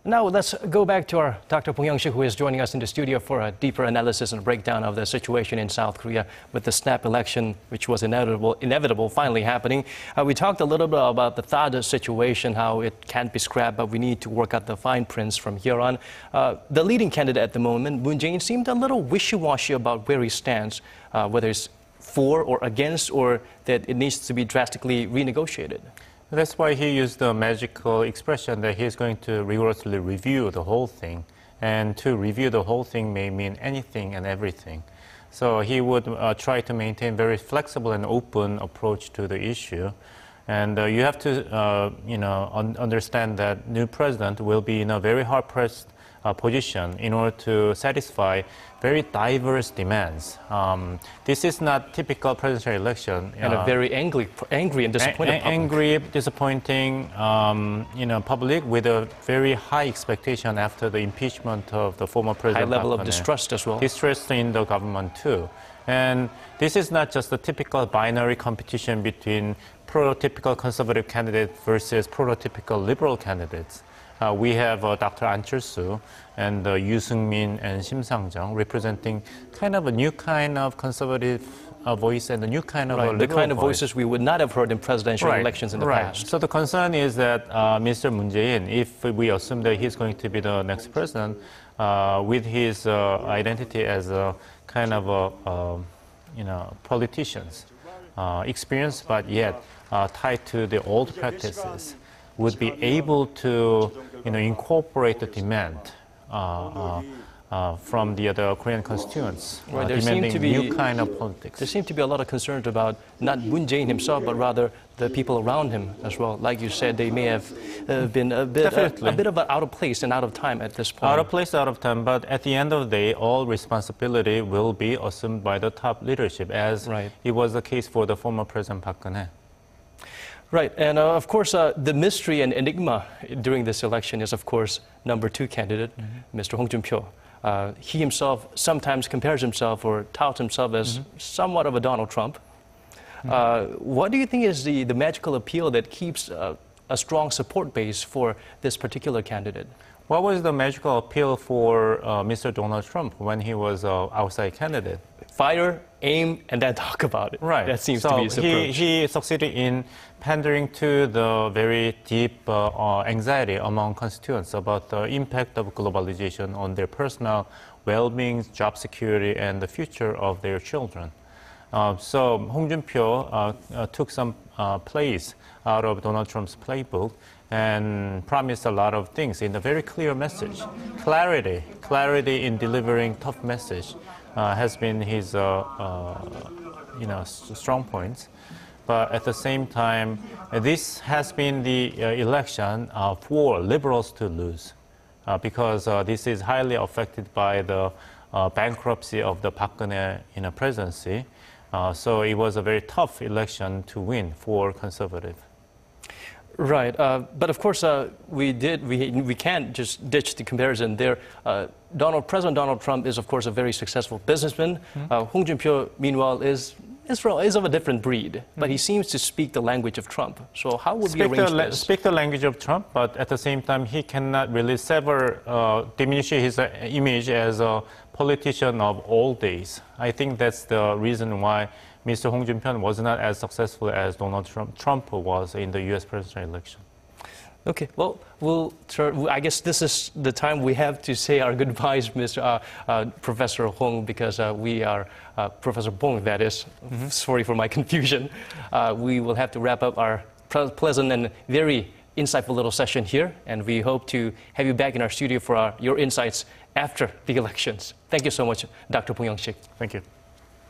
Now let's go back to our Dr. Bong Youngshik, who is joining us in the studio for a deeper analysis and breakdown of the situation in South Korea with the snap election, which was inevitable finally happening. We talked a little bit about the THAAD situation, how it can't be scrapped, but we need to work out the fine prints from here on. The leading candidate at the moment, Moon Jae-in, seemed a little wishy-washy about where he stands, whether it's for or against, or that it needs to be drastically renegotiated. That's why he used the magical expression that he's going to rigorously review the whole thing. And to review the whole thing may mean anything and everything. So he would try to maintain very flexible and open approach to the issue. And you have to, understand that new president will be in a very hard-pressed position in order to satisfy very diverse demands. This is not typical presidential election. And a very angry and disappointed public. Angry, disappointing, public with a very high expectation after the impeachment of the former president. High level of distrust as well. Distrust in the government too. And this is not just a typical binary competition between prototypical conservative candidates versus prototypical liberal candidates. We have Dr. An Chul-soo and Yoo Seung-min and Sim Sang-jung representing kind of a new kind of conservative voice and a new kind of liberal the kind of voice. voices we would not have heard in presidential elections in the past. So the concern is that Mr. Moon Jae-in, if we assume that he's going to be the next president, with his identity as a kind of politicians, experienced but yet tied to the old practices, would be able to incorporate the demand from the other Korean constituents, demanding new kind of politics. There seem to be a lot of concerns about not Moon Jae-in himself, but rather the people around him as well. Like you said, they may have been a bit of out of place and out of time at this point. Out of place, out of time, but at the end of the day, all responsibility will be assumed by the top leadership, as it was the case for the former President Park Geun-hye. Right, and of course, the mystery and enigma during this election is, of course, number 2 candidate, Mr. Hong Joon-pyo. He himself sometimes compares himself or touts himself as somewhat of a Donald Trump. What do you think is the magical appeal that keeps a strong support base for this particular candidate? What was the magical appeal for Mr. Donald Trump when he was outside candidate? Fire, aim, and then talk about it. Right. That seems to be his approach. He succeeded in pandering to the very deep anxiety among constituents about the impact of globalization on their personal well-being, job security, and the future of their children. So Hong Joon-pyo took some plays out of Donald Trump's playbook and promised a lot of things in a very clear message. Clarity in delivering tough message has been his strong points. But at the same time, this has been the election for liberals to lose because this is highly affected by the bankruptcy of the Park Geun-hye presidency. So it was a very tough election to win for conservative. Right, but of course we can't just ditch the comparison there. President Donald Trump is of course a very successful businessman. Hong Joon-pyo, meanwhile, is of a different breed, but he seems to speak the language of Trump. So how would we arrange this? Speak the language of Trump, but at the same time he cannot really diminish his image as a politician of old days. I think that's the reason why Mr. Hong Joon-pyo was not as successful as Donald Trump was in the U.S. presidential election. Okay, well, I guess this is the time we have to say our goodbyes, Professor Hong, because we are, Professor Bong, that is. Sorry for my confusion. We will have to wrap up our pleasant and very insightful little session here, and we hope to have you back in our studio for your insights after the elections. Thank you so much, Dr. Bong Youngshik. Thank you.